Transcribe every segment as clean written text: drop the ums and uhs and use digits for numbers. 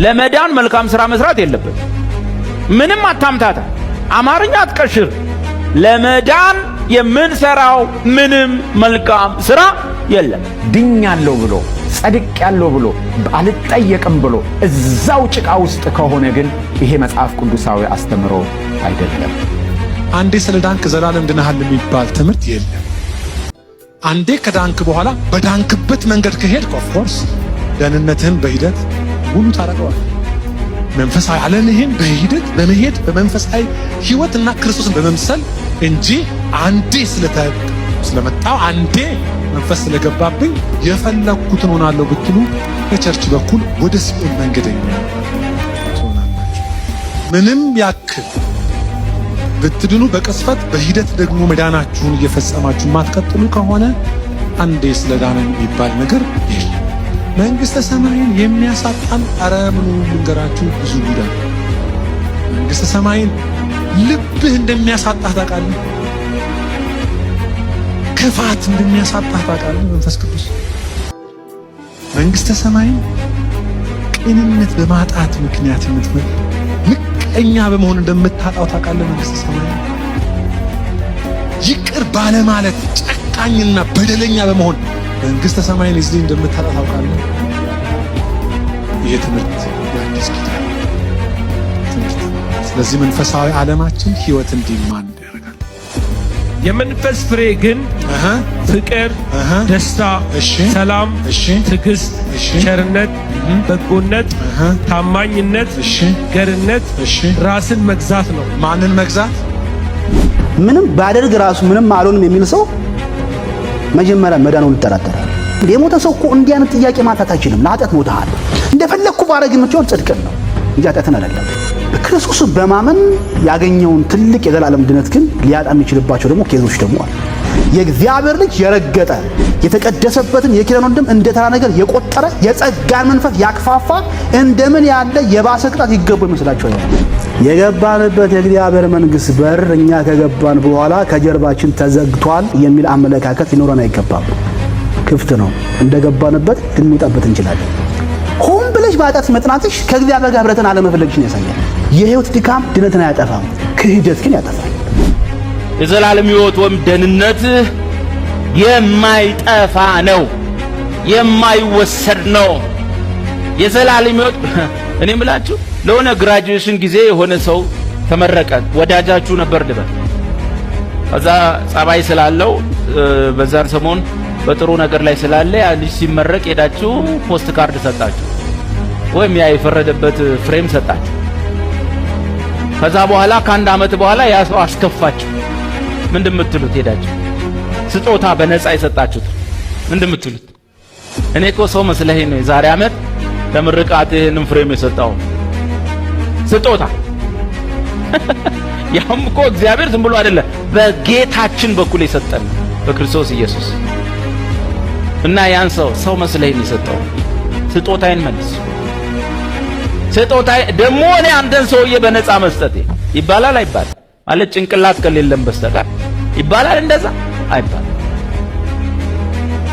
ለመዳን መልካም ሥራ መስራት የለበት። ምንም አታምታታ፣ አማርኛ አትቀሽር። ለመዳን የምንሰራው ምንም መልካም ሥራ የለም። ድኛለሁ ብሎ ጸድቄያለሁ ብሎ አልጠየቅም ብሎ እዛው ጭቃ ውስጥ ከሆነ ግን ይሄ መጽሐፍ ቅዱሳዊ አስተምሮ አይደለም። አንዴ ስለ ዳንክ ዘላለም ድነሃል የሚባል ትምህርት የለም። አንዴ ከዳንክ በኋላ በዳንክበት መንገድ ከሄድክ ኦፍ ኮርስ ደህንነትህን በሂደት ሙሉ ታደርገዋለህ። መንፈሳዊ ዓለምህን በሂደት በመሄድ በመንፈሳዊ ሕይወትና ክርስቶስን በመምሰል እንጂ አንዴ ስለመጣው አንዴ መንፈስ ስለገባብኝ የፈለኩትን ሆናለሁ ብትሉ በቸርች በኩል ወደ ሲኦል መንገደኛ ትሆናላችሁ። ምንም ያክል ብትድኑ በቅስፈት በሂደት ደግሞ መዳናችሁን እየፈጸማችሁ ማትቀጥሉ ከሆነ አንዴ ስለዳነን የሚባል ነገር የለም። መንግሥተ ሰማይን የሚያሳጣን ኧረ ምኑ ልንገራችሁ፣ ብዙ ጉዳይ። መንግሥተ ሰማይን ልብህ እንደሚያሳጣህ ታውቃለህ። ክፋት እንደሚያሳጣህ ታውቃለህ። መንፈስ ቅዱስ መንግሥተ ሰማይን ቅንነት በማጣት ምክንያት የምትመጣ ምቀኛ በመሆን እንደምታጣው ታውቃለህ። መንግሥተ ሰማይን ይቅር ባለማለት ጨካኝና በደለኛ በመሆን መንግሥተ ሰማይን እዚህ እንደምታጣ ታውቃለህ። ይህ ትምህርት የአዲስ ኪዳን ትምህርት። ስለዚህ መንፈሳዊ ዓለማችን ሕይወት እንዲማን ያደርጋል። የመንፈስ ፍሬ ግን ፍቅር፣ ደስታ፣ ሰላም፣ ትዕግስት፣ ቸርነት፣ በጎነት፣ ታማኝነት፣ ገርነት፣ ራስን መግዛት ነው። ማንን መግዛት? ምንም ባደርግ ራሱ ምንም አልሆንም የሚል ሰው መጀመሪያ መዳኑን ይጠራጠራል። የሞተ ሰው እኮ እንዲህ አይነት ጥያቄ ማንሳት አይችልም። ለኃጢአት ሞተሃል፣ እንደፈለኩ ባረግ የምትሆን ጽድቅን ነው እንጂ ኃጢአትን አይደለም። በክርስቶስ በማመን ያገኘውን ትልቅ የዘላለም ድነት ግን ሊያጣ የሚችልባቸው ደግሞ ኬዞች ደግሞ አሉ። የእግዚአብሔር ልጅ የረገጠ የተቀደሰበትን የኪዳን ወንድም እንደ ተራ ነገር የቆጠረ የጸጋን መንፈስ ያክፋፋ እንደምን ያለ የባሰ ቅጣት ይገባው ይመስላችኋል? የገባንበት የእግዚአብሔር መንግሥት በር እኛ ከገባን በኋላ ከጀርባችን ተዘግቷል የሚል አመለካከት ሊኖረን አይገባም። ክፍት ነው። እንደገባንበት ልንወጣበት እንችላለን። ሆን ብለሽ በኃጢአት መጥናትሽ ከእግዚአብሔር ጋር ኅብረትን አለመፈለግሽን ያሳያል። የሕይወት ድካም ድነትን አያጠፋም፣ ክህደት ግን ያጠፋል። የዘላለም ሕይወት ወይም ደህንነት የማይጠፋ ነው፣ የማይወሰድ ነው። የዘላለም ሕይወት እኔ የምላችሁ ለሆነ ግራጁዌሽን ጊዜ የሆነ ሰው ተመረቀ፣ ወዳጃችሁ ነበር ልበል። ከዛ ጸባይ ስላለው በዛን ሰሞን በጥሩ ነገር ላይ ስላለ ያ ልጅ ሲመረቅ ሄዳችሁ ፖስት ካርድ ሰጣችሁ ወይም ያ የፈረደበት ፍሬም ሰጣችሁ። ከዛ በኋላ ከአንድ ዓመት በኋላ ያ ሰው አስከፋችሁ። ምንድን የምትሉት? ሄዳችሁ ስጦታ በነፃ የሰጣችሁት ምንድን የምትሉት? እኔ እኮ ሰው መስለኸኝ ነው የዛሬ ዓመት ለምርቃት ይህንን ፍሬም የሰጠው ስጦታ። ያም እኮ እግዚአብሔር ዝም ብሎ አይደለም፣ በጌታችን በኩል የሰጠን በክርስቶስ ኢየሱስ። እና ያን ሰው መስለኸኝ የሰጠው ስጦታዬን መልስ። ስጦታዬ ደግሞ እኔ አንተን ሰውዬ በነፃ መስጠቴ ይባላል አይባልም? ማለት ጭንቅላት ከሌለም በስተቀር ይባላል? እንደዛ አይባልም።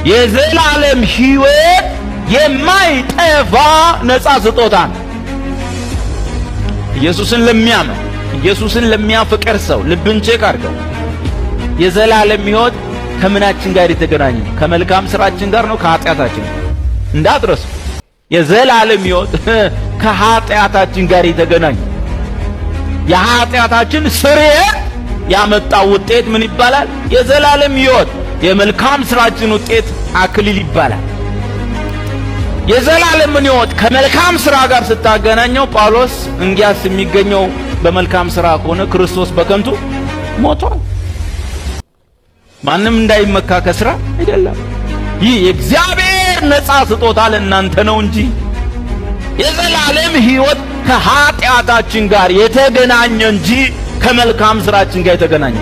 የዘላለም ሕይወት የማይጠፋ ነፃ ስጦታ ነው። ኢየሱስን ለሚያምን ኢየሱስን ለሚያፈቅር ሰው ልብን ቼክ አድርገው። የዘላለም ሕይወት ከምናችን ጋር የተገናኘ ከመልካም ስራችን ጋር ነው፣ ከኃጢአታችን እንዳትረሱ። የዘላለም ሕይወት ከኃጢአታችን ጋር የተገናኘ የኃጢአታችን ስርየት ያመጣው ውጤት ምን ይባላል? የዘላለም ሕይወት። የመልካም ስራችን ውጤት አክሊል ይባላል። የዘላለምን ሕይወት ከመልካም ስራ ጋር ስታገናኘው ጳውሎስ እንግዲያስ የሚገኘው በመልካም ስራ ከሆነ ክርስቶስ በከንቱ ሞቷል። ማንም እንዳይመካ ከስራ አይደለም። ይህ የእግዚአብሔር ነፃ ስጦታ ለእናንተ ነው እንጂ የዘላለም ሕይወት ከኃጢአታችን ጋር የተገናኘ እንጂ ከመልካም ስራችን ጋር የተገናኘ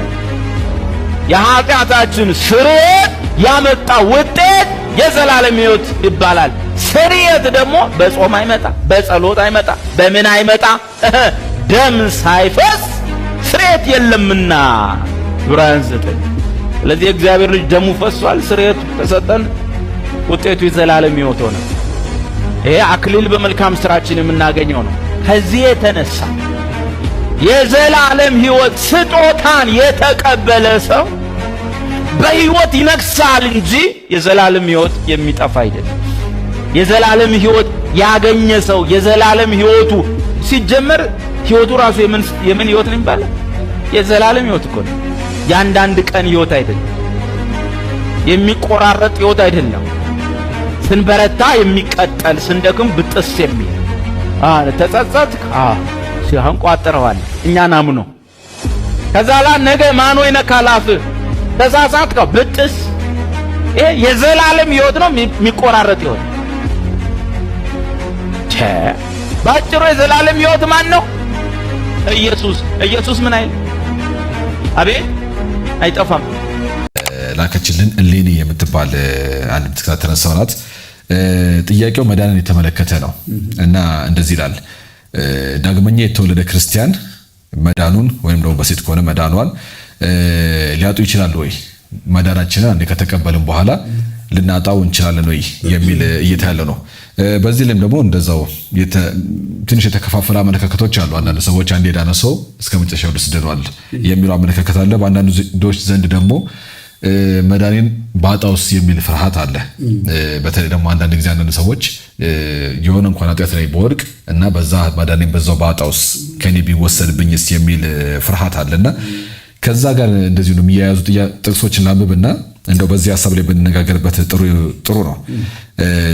የኃጢአታችን ስርየት ያመጣ ውጤት የዘላለም ሕይወት ይባላል። ስርየት ደግሞ በጾም አይመጣ፣ በጸሎት አይመጣ፣ በምን አይመጣ? ደም ሳይፈስ ስርየት የለምና ዕብራውያን 9። ስለዚህ እግዚአብሔር ልጅ ደሙ ፈሷል፣ ስርየቱ ተሰጠን፣ ውጤቱ የዘላለም ሕይወት ሆነ። ይሄ አክሊል በመልካም ስራችን የምናገኘው ነው። ከዚህ የተነሳ የዘላለም ሕይወት ስጦታን የተቀበለ ሰው በሕይወት ይነግሳል እንጂ የዘላለም ሕይወት የሚጠፋ አይደለም። የዘላለም ሕይወት ያገኘ ሰው የዘላለም ሕይወቱ ሲጀመር ሕይወቱ ራሱ የምን ሕይወት ነው የሚባለው? የዘላለም ሕይወት እኮ ነው። የአንዳንድ ቀን ሕይወት አይደለም። የሚቆራረጥ ሕይወት አይደለም። ስንበረታ የሚቀጠል ስንደክም ብጥስ የሚል ተጸጸትክ ሲሆን ቋጥረዋል እኛን አምኖ ከዛ ላይ ነገ ማኖ ይነካል አፍህ ተሳሳትከ ብጥስ። ይሄ የዘላለም ሕይወት ነው። የሚቆራረጥ ሕይወት ባጭሩ የዘላለም ሕይወት ማን ነው? ኢየሱስ። ኢየሱስ ምን አይል አቤት አይጠፋም። ላከችልን እሌኒ የምትባል አንድ ተከታተለን ሰው ናት። ጥያቄው መዳንን የተመለከተ ነው እና እንደዚህ ይላል። ዳግመኛ የተወለደ ክርስቲያን መዳኑን ወይም ደግሞ በሴት ከሆነ መዳኗን ሊያጡ ይችላል ወይ? መዳናችንን አንዴ ከተቀበልን በኋላ ልናጣው እንችላለን ወይ የሚል እይታ ያለው ነው። በዚህ ላይም ደግሞ እንደዛው ትንሽ የተከፋፈለ አመለካከቶች አሉ። አንዳንድ ሰዎች አንዴ የዳነ ሰው እስከ መጨረሻው ድረስ ድኗል የሚለው አመለካከት አለ። በአንዳንዶች ዘንድ ደግሞ መዳኔን ባጣውስ የሚል ፍርሃት አለ። በተለይ ደግሞ አንዳንድ ጊዜ አንዳንድ ሰዎች የሆነ እንኳን ኃጢአት ላይ በወድቅ እና በዛ መዳኔን በዛው ባጣውስ ከኔ ቢወሰድብኝስ የሚል ፍርሃት አለና ከዛ ጋር እንደዚሁ ነው የሚያያዙ ጥቅሶችን ላንብብና እንደው በዚህ ሐሳብ ላይ ብንነጋገርበት ጥሩ ነው።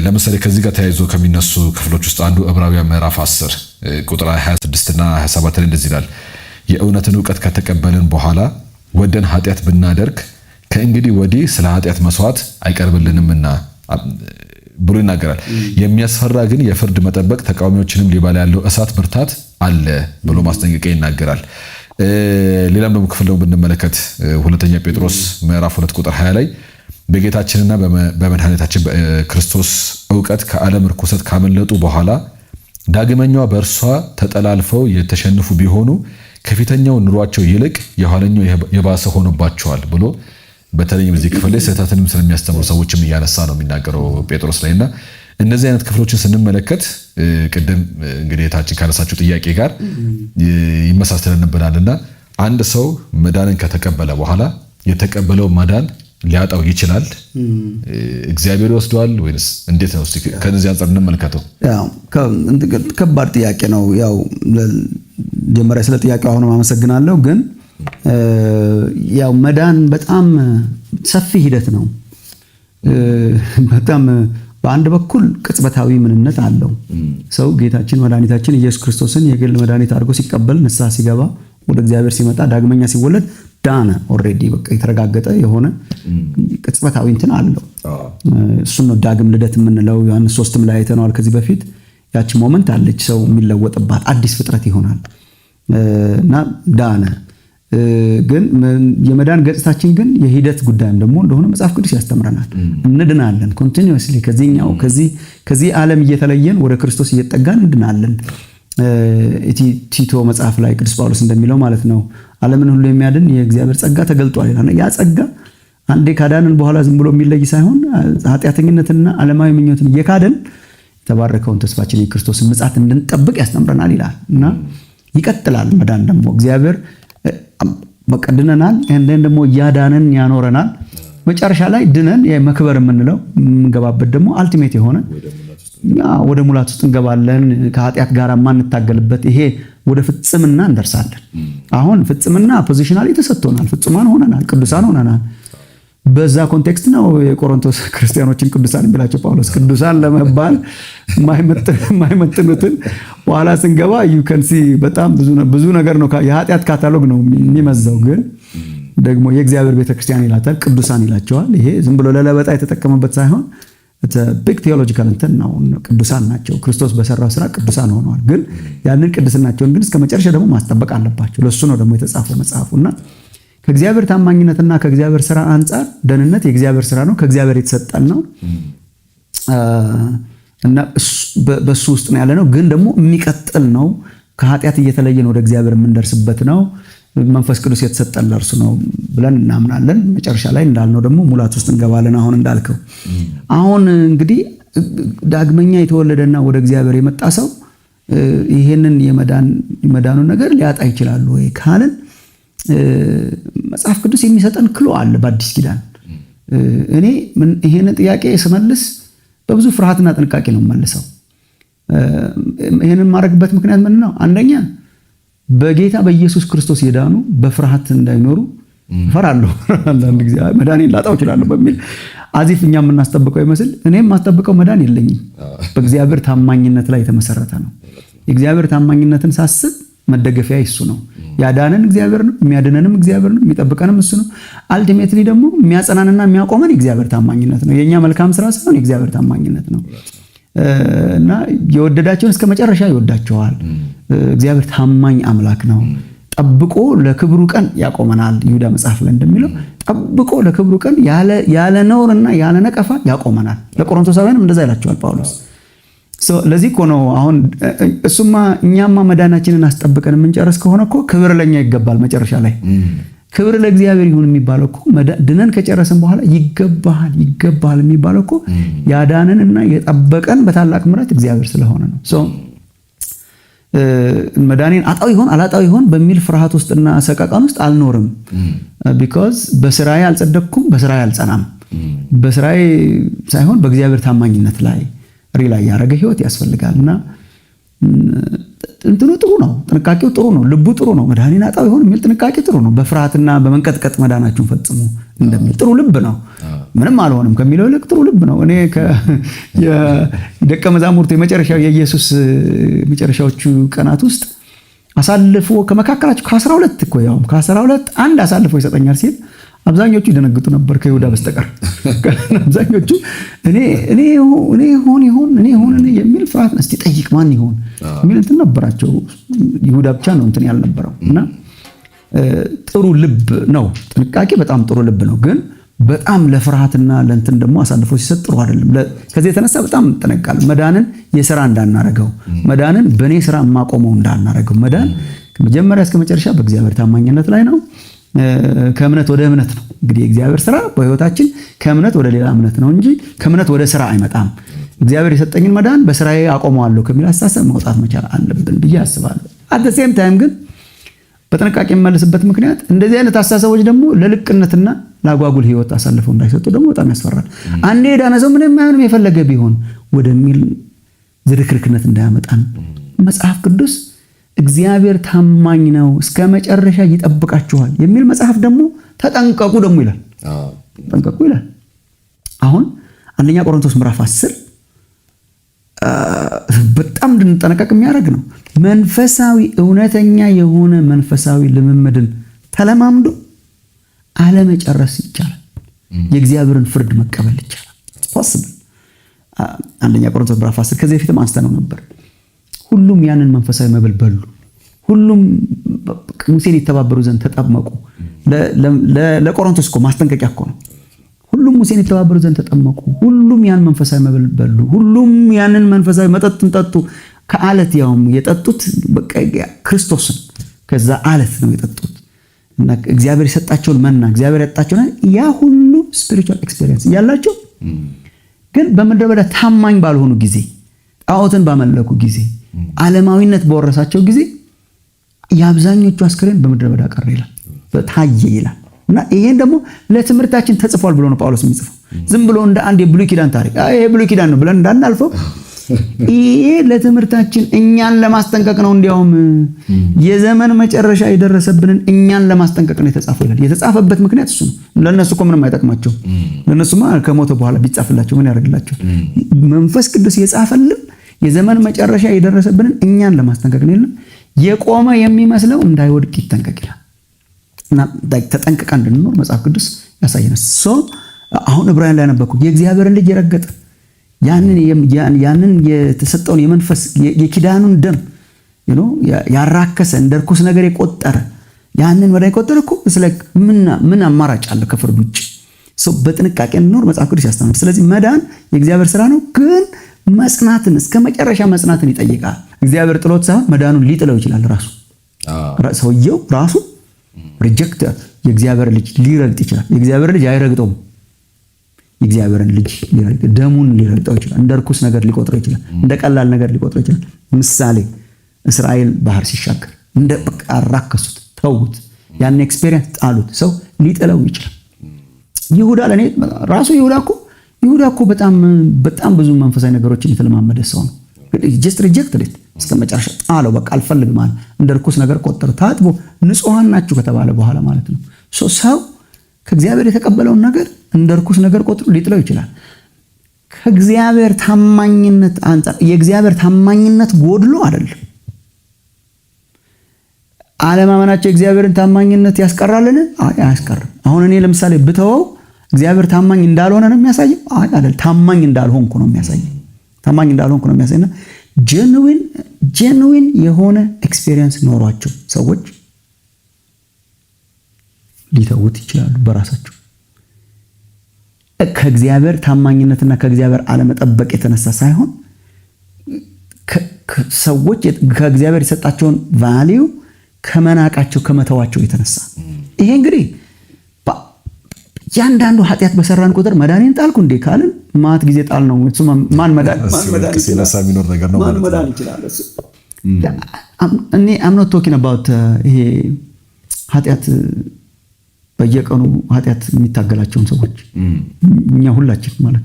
ለምሳሌ ከዚህ ጋር ተያይዞ ከሚነሱ ክፍሎች ውስጥ አንዱ ዕብራውያን ምዕራፍ 10 ቁጥር 26 እና 27 ላይ እንደዚህ ይላል። የእውነትን ዕውቀት ከተቀበልን በኋላ ወደን ኃጢአት ብናደርግ ከእንግዲህ ወዲህ ስለ ኃጢአት መስዋዕት አይቀርብልንምና ብሎ ይናገራል። የሚያስፈራ ግን የፍርድ መጠበቅ ተቃዋሚዎችንም ሊበላ ያለው እሳት ብርታት አለ ብሎ ማስጠንቀቂያ ይናገራል። ሌላም ደግሞ ክፍል ነው ብንመለከት ሁለተኛ ጴጥሮስ ምዕራፍ 2 ቁጥር 20 ላይ በጌታችንና በመድኃኒታችን በክርስቶስ ዕውቀት ከዓለም ርኩሰት ካመለጡ በኋላ ዳግመኛው በእርሷ ተጠላልፈው የተሸነፉ ቢሆኑ ከፊተኛው ኑሯቸው ይልቅ የኋለኛው የባሰ ሆኖባቸዋል ብሎ በተለይም እዚህ ክፍል ላይ ስህተትንም ስለሚያስተምሩ ሰዎችም እያነሳ ነው የሚናገረው ጴጥሮስ ላይና እነዚህ አይነት ክፍሎችን ስንመለከት ቅድም እንግዲህ የታችን ካነሳችሁ ጥያቄ ጋር ይመሳሰልብናልና አንድ ሰው መዳንን ከተቀበለ በኋላ የተቀበለው መዳን ሊያጣው ይችላል? እግዚአብሔር ይወስደዋል ወይስ እንዴት ነው? እስቲ ከነዚህ አንፃር እንመልከተው። ያው ከባድ ጥያቄ ነው። ያው ጀመረ ስለ ጥያቄው አሁንም አመሰግናለሁ። ግን ያው መዳን በጣም ሰፊ ሂደት ነው። በጣም በአንድ በኩል ቅጽበታዊ ምንነት አለው። ሰው ጌታችን መድኃኒታችን ኢየሱስ ክርስቶስን የግል መድኃኒት አድርጎ ሲቀበል ንስሐ ሲገባ ወደ እግዚአብሔር ሲመጣ ዳግመኛ ሲወለድ ዳነ። ኦልሬዲ በቃ የተረጋገጠ የሆነ ቅጽበታዊ እንትን አለው። እሱን ነው ዳግም ልደት የምንለው። ዮሐንስ 3ም ላይ አይተነዋል ከዚህ በፊት። ያቺ ሞመንት አለች፣ ሰው የሚለወጥባት አዲስ ፍጥረት ይሆናል እና ዳነ። ግን የመዳን ገጽታችን ግን የሂደት ጉዳይም ደግሞ እንደሆነ መጽሐፍ ቅዱስ ያስተምረናል። እንድናለን ኮንቲኒዩስሊ ከዚህ ዓለም እየተለየን ወደ ክርስቶስ እየተጠጋን እንድናለን። ቲቶ መጽሐፍ ላይ ቅዱስ ጳውሎስ እንደሚለው ማለት ነው ዓለምን ሁሉ የሚያድን የእግዚአብሔር ጸጋ ተገልጧል ይላል። ያ ጸጋ አንዴ ካዳንን በኋላ ዝም ብሎ የሚለይ ሳይሆን ኃጢአተኝነትና ዓለማዊ ምኞትን እየካደን የተባረከውን ተስፋችን የክርስቶስን ምጽአት እንድንጠብቅ ያስተምረናል ይላል እና ይቀጥላል። መዳን ደግሞ እግዚአብሔር በቀድነናል እንደን ደግሞ ያዳነን ያኖረናል። መጨረሻ ላይ ድነን የመክበር የምንለው የምንገባበት ደግሞ አልቲሜት የሆነ ወደ ሙላት ውስጥ እንገባለን። ከኃጢአት ጋር ማንታገልበት ይሄ ወደ ፍጽምና እንደርሳለን። አሁን ፍጽምና ፖዚሽናሊ ተሰጥቶናል። ፍጹማን ሆነናል፣ ቅዱሳን ሆነናል። በዛ ኮንቴክስት ነው የቆሮንቶስ ክርስቲያኖችን ቅዱሳን የሚላቸው ጳውሎስ። ቅዱሳን ለመባል የማይመጥኑትን በኋላ ስንገባ ዩ ካን ሲ በጣም ብዙ ነገር ነው። የኃጢአት ካታሎግ ነው የሚመዛው። ግን ደግሞ የእግዚአብሔር ቤተክርስቲያን ይላታል፣ ቅዱሳን ይላቸዋል። ይሄ ዝም ብሎ ለለበጣ የተጠቀመበት ሳይሆን ቢግ ቴዎሎጂካል እንትን ነው። ቅዱሳን ናቸው። ክርስቶስ በሰራው ስራ ቅዱሳን ሆነዋል። ግን ያንን ቅድስናቸውን ግን እስከ መጨረሻ ደግሞ ማስጠበቅ አለባቸው። ለሱ ነው ደግሞ የተጻፈው መጽሐፉና ከእግዚአብሔር ታማኝነትና ከእግዚአብሔር ስራ አንጻር ደህንነት የእግዚአብሔር ስራ ነው፣ ከእግዚአብሔር የተሰጠን ነው እና በሱ ውስጥ ነው ያለ ነው። ግን ደግሞ የሚቀጥል ነው። ከኃጢአት እየተለየን ወደ እግዚአብሔር የምንደርስበት ነው። መንፈስ ቅዱስ የተሰጠን ለእርሱ ነው ብለን እናምናለን። መጨረሻ ላይ እንዳልነው ደግሞ ሙላት ውስጥ እንገባለን። አሁን እንዳልከው አሁን እንግዲህ ዳግመኛ የተወለደና ወደ እግዚአብሔር የመጣ ሰው ይሄንን የመዳኑን ነገር ሊያጣ ይችላል ወይ ካልን መጽሐፍ ቅዱስ የሚሰጠን ክሎ አለ በአዲስ ኪዳን። እኔ ይሄንን ጥያቄ ስመልስ በብዙ ፍርሃትና ጥንቃቄ ነው መልሰው። ይሄንን ማድረግበት ምክንያት ምን ነው? አንደኛ በጌታ በኢየሱስ ክርስቶስ የዳኑ በፍርሃት እንዳይኖሩ እፈራለሁ። አንዳንድ ጊዜ መዳኔን ላጣው እችላለሁ በሚል አዚፍ እኛ የምናስጠብቀው ይመስል እኔም ማስጠብቀው መዳን የለኝም። በእግዚአብሔር ታማኝነት ላይ የተመሰረተ ነው። የእግዚአብሔር ታማኝነትን ሳስብ መደገፊያ እሱ ነው። ያዳነን እግዚአብሔር ነው፣ የሚያድነንም እግዚአብሔር ነው፣ የሚጠብቀንም እሱ ነው። አልቲሜትሊ ደግሞ የሚያጸናንና የሚያቆመን የእግዚአብሔር ታማኝነት ነው። የኛ መልካም ስራ ሳይሆን የእግዚአብሔር ታማኝነት ነው። እና የወደዳቸውን እስከ መጨረሻ ይወዳቸዋል። እግዚአብሔር ታማኝ አምላክ ነው። ጠብቆ ለክብሩ ቀን ያቆመናል። ይሁዳ መጽሐፍ ላይ እንደሚለው ጠብቆ ለክብሩ ቀን ያለ ነውርና ያለ ነቀፋ ያቆመናል። ለቆሮንቶሳውያንም እንደዛ ይላቸዋል ጳውሎስ። ለዚህ እኮ ነው አሁን እኛማ መዳናችንን አስጠብቀን የምንጨርስ ከሆነ እኮ ክብር ለኛ ይገባል። መጨረሻ ላይ ክብር ለእግዚአብሔር ይሁን የሚባለው እኮ ድነን ከጨረስን በኋላ ይገባል የሚባለው እኮ ያዳነንና የጠበቀን በታላቅ ምሕረት እግዚአብሔር ስለሆነ ነው። መዳኔን አጣው ይሆን አላጣው ይሆን በሚል ፍርሃት ውስጥና ሰቀቀን ውስጥ አልኖርም። ቢኮዝ በስራዬ አልጸደቅኩም፣ በስራዬ አልጸናም። በስራዬ ሳይሆን በእግዚአብሔር ታማኝነት ላይ ሪላይ ያደረገ ህይወት ያስፈልጋልና እንትኑ ጥሩ ነው፣ ጥንቃቄው ጥሩ ነው፣ ልቡ ጥሩ ነው። መዳኔን አጣው ይሆን የሚል ጥንቃቄ ጥሩ ነው። በፍርሃትና በመንቀጥቀጥ መዳናችሁን ፈጽሙ እንደሚል ጥሩ ልብ ነው። ምንም አልሆንም ከሚለው ይልቅ ጥሩ ልብ ነው። እኔ የደቀ መዛሙርቱ የኢየሱስ መጨረሻዎቹ ቀናት ውስጥ አሳልፎ ከመካከላቸው ከ12 እኮ ያውም ከ12 አንድ አሳልፎ ይሰጠኛል ሲል አብዛኞቹ ይደነግጡ ነበር ከይሁዳ በስተቀር። አብዛኞቹ እኔ ይሆን የሚል ፍርሃት እስቲ ጠይቅ ማን ይሆን የሚል እንትን ነበራቸው። ይሁዳ ብቻ ነው እንትን ያልነበረው። እና ጥሩ ልብ ነው፣ ጥንቃቄ በጣም ጥሩ ልብ ነው። ግን በጣም ለፍርሃትና ለእንትን ደግሞ አሳልፎ ሲሰጥ ጥሩ አይደለም። ከዚህ የተነሳ በጣም እንጠነቀቃለን። መዳንን የሥራ እንዳናረገው፣ መዳንን በእኔ ሥራ የማቆመው እንዳናረገው። መዳን ከመጀመሪያ እስከ መጨረሻ በእግዚአብሔር ታማኝነት ላይ ነው። ከእምነት ወደ እምነት ነው። እንግዲህ የእግዚአብሔር ሥራ በሕይወታችን ከእምነት ወደ ሌላ እምነት ነው እንጂ ከእምነት ወደ ሥራ አይመጣም። እግዚአብሔር የሰጠኝን መዳን በሥራዬ አቆመዋለሁ ከሚል አስተሳሰብ መውጣት መቻል አለብን ብዬ አስባለሁ። አት ዘ ሴም ታይም ግን በጥንቃቄ የምመልስበት ምክንያት እንደዚህ አይነት አስተሳሰቦች ደግሞ ለልቅነትና ለአጓጉል ሕይወት አሳልፈው እንዳይሰጡ ደግሞ በጣም ያስፈራል። አንዴ የዳነ ሰው ምንም አይሆንም የፈለገ ቢሆን ወደሚል ዝርክርክነት እንዳያመጣን መጽሐፍ ቅዱስ እግዚአብሔር ታማኝ ነው እስከ መጨረሻ ይጠብቃችኋል የሚል መጽሐፍ ደግሞ ተጠንቀቁ ደግሞ ይላል። ተጠንቀቁ ይላል። አሁን አንደኛ ቆሮንቶስ ምዕራፍ 10 በጣም እንድንጠነቀቅ የሚያደርግ ነው። መንፈሳዊ እውነተኛ የሆነ መንፈሳዊ ልምምድን ተለማምዶ አለመጨረስ ይቻላል። የእግዚአብሔርን ፍርድ መቀበል ይቻላል። ፖሲብል አንደኛ ቆሮንቶስ ምዕራፍ 10 ከዚህ በፊትም አንስተነው ነበር። ሁሉም ያንን መንፈሳዊ መብል በሉ፣ ሁሉም ሙሴን የተባበሩ ዘንድ ተጠመቁ። ለቆሮንቶስ እኮ ማስጠንቀቂያ እኮ ነው። ሁሉም ሙሴን የተባበሩ ዘንድ ተጠመቁ፣ ሁሉም ያን መንፈሳዊ መብል በሉ፣ ሁሉም ያንን መንፈሳዊ መጠጥን ጠጡ። ከአለት ያውም የጠጡት በቃ ክርስቶስን ከዛ አለት ነው የጠጡት። እና እግዚአብሔር የሰጣቸውን መና እግዚአብሔር ያጣቸውን ያ ሁሉ ስፒሪቹዋል ኤክስፒሪየንስ ያላቸው ግን በምድረ በዳ ታማኝ ባልሆኑ ጊዜ፣ ጣዖትን ባመለኩ ጊዜ፣ ዓለማዊነት በወረሳቸው ጊዜ የአብዛኞቹ አስከሬን በምድረ በዳ ቀረ ይላል፣ ታየ ይላል። እና ይሄን ደግሞ ለትምህርታችን ተጽፏል ብሎ ነው ጳውሎስ የሚጽፈው። ዝም ብሎ እንደ አንድ የብሉይ ኪዳን ታሪክ ይሄ ብሉይ ኪዳን ነው ብለን እንዳናልፈው፣ ይሄ ለትምህርታችን እኛን ለማስጠንቀቅ ነው። እንዲያውም የዘመን መጨረሻ የደረሰብንን እኛን ለማስጠንቀቅ ነው የተጻፈው ይላል። የተጻፈበት ምክንያት እሱ ነው። ለነሱ እኮ ምንም አይጠቅማቸው። ለነሱማ ከሞተ በኋላ ቢጻፍላቸው ምን ያደርግላቸው? መንፈስ ቅዱስ የጻፈልን የዘመን መጨረሻ የደረሰብንን እኛን ለማስጠንቀቅ ነው። የቆመ የሚመስለው እንዳይወድቅ ይጠንቀቅ ይላል። እና ተጠንቀቃ እንድንኖር መጽሐፍ ቅዱስ ያሳየናል። አሁን ዕብራውያን ላይ ነበርኩ። የእግዚአብሔርን ልጅ የረገጠ ያንን የተሰጠውን የመንፈስ የኪዳኑን ደም ያራከሰ እንደ ርኩስ ነገር የቆጠረ ያንን ወደ ቆጠረ እኮ ምን አማራጭ አለ ከፍርድ ውጭ? በጥንቃቄ እንኖር መጽሐፍ ቅዱስ ያስተምራል። ስለዚህ መዳን የእግዚአብሔር ስራ ነው፣ ግን መጽናትን እስከ መጨረሻ መጽናትን ይጠይቃል። እግዚአብሔር ጥሎት ሳይሆን መዳኑን ሊጥለው ይችላል። ሰውየው ራሱ ሪጀክት የእግዚአብሔር ልጅ ሊረግጥ ይችላል። የእግዚአብሔር ልጅ አይረግጠውም። የእግዚአብሔርን ልጅ ደሙን ሊረግጠው ይችላል። እንደ ርኩስ ነገር ሊቆጥረው ይችላል። እንደ ቀላል ነገር ሊቆጥረው ይችላል። ምሳሌ እስራኤል ባህር ሲሻገር እንደ በቃ አራከሱት፣ ተዉት፣ ያን ኤክስፔሪየንስ ጣሉት። ሰው ሊጥለው ይችላል። ይሁዳ ለኔ ራሱ ይሁዳ እኮ በጣም ብዙ መንፈሳዊ ነገሮችን የተለማመደ ሰው ነው። ጀስት ሪጀክትድ ኢት እስከ መጨረሻ ጣለው። በቃ አልፈልግም አለ። እንደ ርኩስ ነገር ቆጠረ። ታጥቦ ንጹሃን ናችሁ ከተባለ በኋላ ማለት ነው። ሰው ከእግዚአብሔር የተቀበለውን ነገር እንደ ርኩስ ነገር ቆጥሮ ሊጥለው ይችላል። ከእግዚአብሔር ታማኝነት አንጻር የእግዚአብሔር ታማኝነት ጎድሎ አይደለም። አለማመናቸው የእግዚአብሔርን ታማኝነት ያስቀራልን? አያስቀርም። አሁን እኔ ለምሳሌ ብተወው እግዚአብሔር ታማኝ እንዳልሆነ ነው የሚያሳየው? አይደል። ታማኝ እንዳልሆንኩ ነው የሚያሳየው። ታማኝ እንዳልሆንኩ ነው የሚያሳየውና ጄኑዊን የሆነ ኤክስፔሪየንስ ኖሯቸው ሰዎች ሊተውት ይችላሉ በራሳቸው ከእግዚአብሔር ታማኝነትና ከእግዚአብሔር አለመጠበቅ የተነሳ ሳይሆን ሰዎች ከእግዚአብሔር የሰጣቸውን ቫልዩ ከመናቃቸው ከመተዋቸው የተነሳ። ይሄ እንግዲህ ያንዳንዱ ኃጢአት በሰራን ቁጥር መዳኔን ጣልኩ እንዴ ካልን ማት ጊዜ ጣል ነው። እሱ ማን መዳን ይችላል? እኔ I'm not talking about ይሄ ኃጢአት በየቀኑ ኃጢአት የሚታገላቸውን ሰዎች እኛ ሁላችን ማለት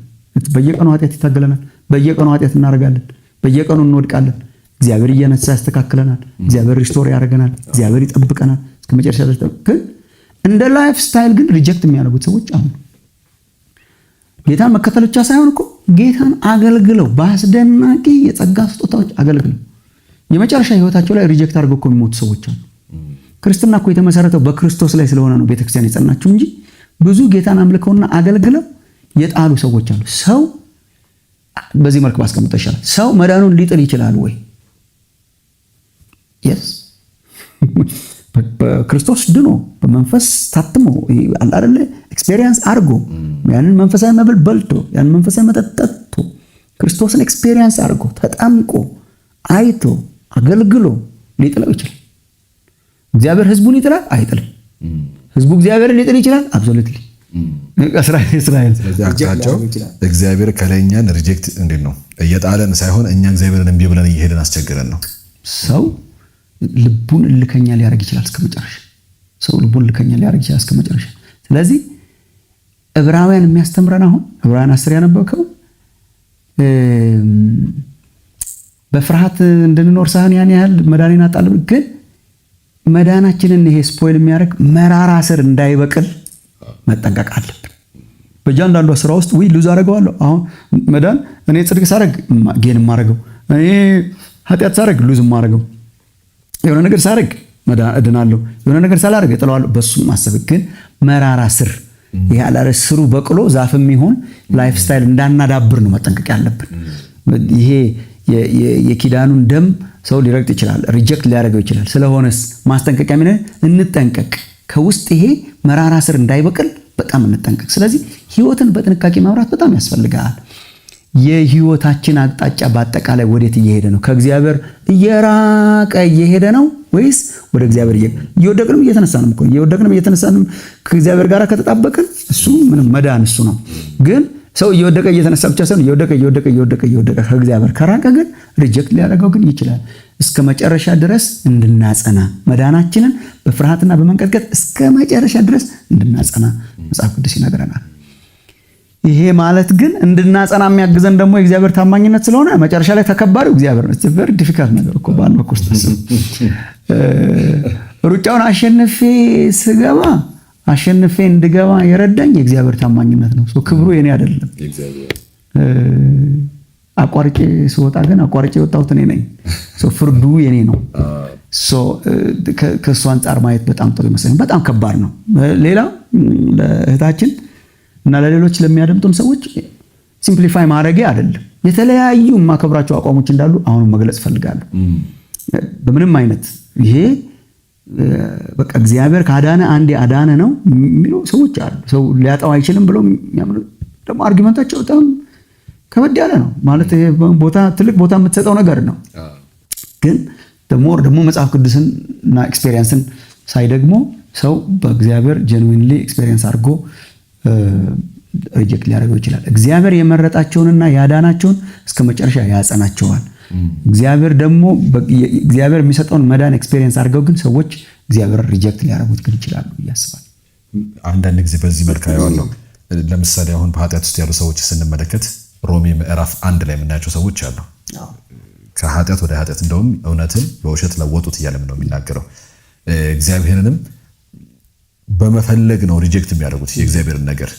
በየቀኑ ኃጢአት ይታገለናል። በየቀኑ ኃጢአት እናደርጋለን። በየቀኑ እንወድቃለን። እግዚአብሔር እየነሳ ያስተካክለናል። እግዚአብሔር ሪስቶር ያደርገናል። እግዚአብሔር ይጠብቀናል እስከ መጨረሻ ድረስ። ግን እንደ ላይፍ ስታይል ግን ሪጀክት የሚያደርጉት ሰዎች አሉ። ጌታን መከተል ብቻ ሳይሆን እኮ ጌታን አገልግለው በአስደናቂ የጸጋ ስጦታዎች አገልግለው የመጨረሻ ህይወታቸው ላይ ሪጀክት አድርገው እኮ የሚሞቱ ሰዎች አሉ። ክርስትና እኮ የተመሰረተው በክርስቶስ ላይ ስለሆነ ነው ቤተክርስቲያን የጸናችው እንጂ ብዙ ጌታን አምልከውና አገልግለው የጣሉ ሰዎች አሉ። ሰው በዚህ መልክ ማስቀመጥ ይችላል። ሰው መዳኑን ሊጥል ይችላል ወይ? yes በክርስቶስ ድኖ በመንፈስ ታትሞ አይደለ ኤክስፔሪየንስ አድርጎ ያንን መንፈሳዊ መብል በልቶ ያንን መንፈሳዊ መጠጥ ጠጥቶ ክርስቶስን ኤክስፔሪየንስ አድርጎ ተጣምቆ አይቶ አገልግሎ ሊጥለው ይችላል። እግዚአብሔር ህዝቡን ይጥላል? አይጥልም። ህዝቡ እግዚአብሔርን ሊጥል ይችላል? አብሶሉትሊ። እስራኤል እግዚአብሔር ከላይኛን ሪጀክት እንዴት ነው እየጣለን ሳይሆን እኛ እግዚአብሔርን እምቢ ብለን እየሄድን አስቸግረን ነው። ሰው ልቡን እልከኛ ሊያደርግ ይችላል እስከ መጨረሻ። ሰው ልቡን እልከኛ ሊያደርግ ይችላል እስከ መጨረሻ። ስለዚህ ዕብራውያን የሚያስተምረን አሁን ዕብራውያን 10 ያነበብከው በፍርሃት እንድንኖር ሳይሆን ያን ያህል መዳኔን አጣል ግን መዳናችንን ይሄ ስፖይል የሚያደርግ መራራ ስር እንዳይበቅል መጠንቀቅ አለብን። በእያንዳንዷ ስራ ውስጥ ሉዝ አደርገዋለሁ። አሁን መዳን እኔ ጽድቅ ሳደርግ ጌን የማደርገው፣ እኔ ኃጢአት ሳደርግ ሉዝ የማደርገው፣ የሆነ ነገር ሳደርግ እድናለሁ፣ የሆነ ነገር ሳላደርግ እጥለዋለሁ። በሱ ማሰብ ግን መራራ ስር ይሄ አላረ ስሩ በቅሎ ዛፍም ይሁን ላይፍ ስታይል እንዳናዳብር ነው መጠንቀቅ ያለብን። ይሄ የኪዳኑን ደም ሰው ሊረግጥ ይችላል፣ ሪጀክት ሊያደርገው ይችላል። ስለሆነስ ማስጠንቀቂያ ምን እንጠንቀቅ። ከውስጥ ይሄ መራራ ስር እንዳይበቅል በጣም እንጠንቀቅ። ስለዚህ ህይወትን በጥንቃቄ ማብራት በጣም ያስፈልጋል። የህይወታችን አቅጣጫ በአጠቃላይ ወዴት እየሄደ ነው? ከእግዚአብሔር እየራቀ እየሄደ ነው ወይስ ወደ እግዚአብሔር እየወደቅንም እየተነሳንም? እኮ እየወደቅንም እየተነሳንም ከእግዚአብሔር ጋር ከተጣበቅን እሱ ምንም መዳን እሱ ነው። ግን ሰው እየወደቀ እየተነሳ ብቻ ሳይሆን እየወደቀ ከእግዚአብሔር ከራቀ ግን ሪጀክት ሊያደርገው ግን ይችላል። እስከ መጨረሻ ድረስ እንድናጸና መዳናችንን በፍርሃትና በመንቀጥቀጥ እስከ መጨረሻ ድረስ እንድናጸና መጽሐፍ ቅዱስ ይነግረናል። ይሄ ማለት ግን እንድናጸና የሚያግዘን ደግሞ የእግዚአብሔር ታማኝነት ስለሆነ መጨረሻ ላይ ተከባሪው እግዚአብሔር ነው። it's very difficult ነገር እኮ ባለው ክርስቶስ ሩጫውን አሸንፌ እንድገባ የረዳኝ የእግዚአብሔር ታማኝነት ነው። ክብሩ የኔ አይደለም። አቋርጬ ስወጣ ግን አቋርጬ የወጣሁት እኔ ነኝ። ፍርዱ የኔ ነው። ከእሱ አንጻር ማየት በጣም ጥሩ ይመስለኛል። በጣም ከባድ ነው። ሌላ ለእህታችን እና ለሌሎች ለሚያደምጡን ሰዎች ሲምፕሊፋይ ማድረጌ አይደለም። የተለያዩ የማከብራቸው አቋሞች እንዳሉ አሁንም መግለጽ ፈልጋለሁ። በምንም አይነት ይሄ በቃ እግዚአብሔር ካዳነ አንዴ አዳነ ነው የሚሉ ሰዎች አሉ። ሰው ሊያጣው አይችልም ብለው የሚያምኑ ደግሞ አርጊመንታቸው በጣም ከበድ ያለ ነው። ማለት ይሄ ትልቅ ቦታ የምትሰጠው ነገር ነው። ግን ደግሞ መጽሐፍ ቅዱስን እና ኤክስፔሪየንስን ሳይ ደግሞ ሰው በእግዚአብሔር ጀንዊንሊ ኤክስፔሪየንስ አድርጎ ሪጀክት ሊያደርገው ይችላል። እግዚአብሔር የመረጣቸውንና ያዳናቸውን እስከ መጨረሻ ያጸናቸዋል። እግዚአብሔር ደግሞ እግዚአብሔር የሚሰጠውን መዳን ኤክስፔሪየንስ አድርገው ግን ሰዎች እግዚአብሔር ሪጀክት ሊያደርጉት ግን ይችላሉ ያስባል። አንዳንድ ጊዜ በዚህ መልክ አየዋለሁ። ለምሳሌ አሁን በኃጢአት ውስጥ ያሉ ሰዎች ስንመለከት ሮሜ ምዕራፍ 1 ላይ የምናያቸው ሰዎች አሉ። ከኃጢአት ወደ ኃጢአት እንደውም እውነትን በውሸት ለወጡት እያለም ነው የሚናገረው። እግዚአብሔርንም በመፈለግ ነው ሪጀክት የሚያደርጉት የእግዚአብሔርን ነገር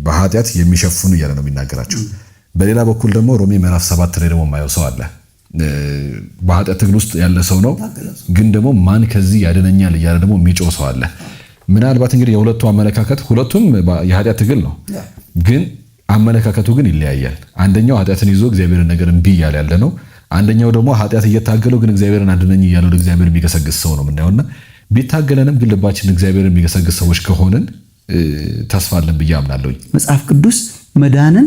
በኃጢአት የሚሸፍኑ እያለ ነው የሚናገራቸው። በሌላ በኩል ደግሞ ሮሜ ምዕራፍ 7 ላይ ደግሞ የማየው ሰው አለ። በኃጢአት ትግል ውስጥ ያለ ሰው ነው፣ ግን ደግሞ ማን ከዚህ ያድነኛል እያለ ደግሞ የሚጮህ ሰው አለ። ምናልባት እንግዲህ የሁለቱ አመለካከት ሁለቱም የኃጢአት ትግል ነው፣ ግን አመለካከቱ ግን ይለያያል። አንደኛው ኃጢአትን ይዞ እግዚአብሔርን ነገር እምቢ እያለ ያለ ነው። አንደኛው ደግሞ ኃጢአት እየታገለው ግን እግዚአብሔርን አድነኝ እያለ ወደ እግዚአብሔር የሚገሰግስ ሰው ነው የምናየውና ቢታገለንም ግን ልባችን እግዚአብሔርን የሚገሰግስ ሰዎች ከሆንን ተስፋ አለን ብዬ አምናለሁ። መጽሐፍ ቅዱስ መዳንን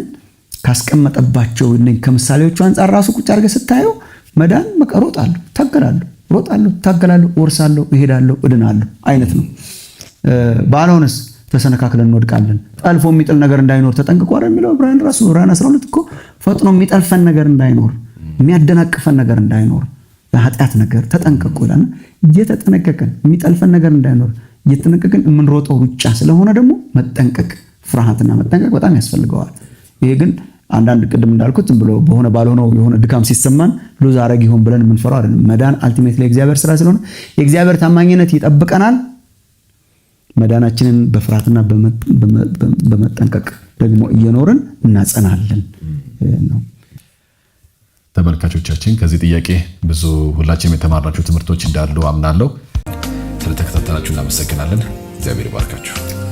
ካስቀመጠባቸው ከምሳሌዎቹ አንፃር ራሱ ቁጭ አድርገህ ስታየው መዳን እሮጣለሁ፣ ታገላለሁ፣ እወርሳለሁ፣ እሄዳለሁ፣ እድናለሁ አይነት ነው። ባልሆንስ ተሰነካክለን እንወድቃለን። ጠልፎ የሚጥል ነገር እንዳይኖር ተጠንቅቆ አይደል የሚለው ዕብራውያን 12 እኮ ፈጥኖ የሚጠልፈን ነገር እንዳይኖር፣ የሚያደናቅፈን ነገር እንዳይኖር ለኃጢአት ነገር ተጠንቀቁ ይላል። እየተጠነቀቀን የሚጠልፈን ነገር እንዳይኖር እየተጠነቀቀን የምንሮጠው ሩጫ ስለሆነ ደግሞ መጠንቀቅ፣ ፍርሃትና መጠንቀቅ በጣም ያስፈልገዋል። ይሄ ግን አንዳንድ ቅድም እንዳልኩት ዝም ብሎ በሆነ ባልሆነው የሆነ ድካም ሲሰማን ሉዝ አረግ ይሆን ብለን የምንፈራው አይደለም። መዳን አልቲሜትሊ የእግዚአብሔር ስራ ስለሆነ የእግዚአብሔር ታማኝነት ይጠብቀናል። መዳናችንን በፍርሃትና በመጠንቀቅ ደግሞ እየኖርን እናጸናለን ነው። ተመልካቾቻችን ከዚህ ጥያቄ ብዙ ሁላችንም የተማርናቸው ትምህርቶች እንዳሉ አምናለሁ። ስለተከታተላችሁ እናመሰግናለን። እግዚአብሔር ይባርካችሁ።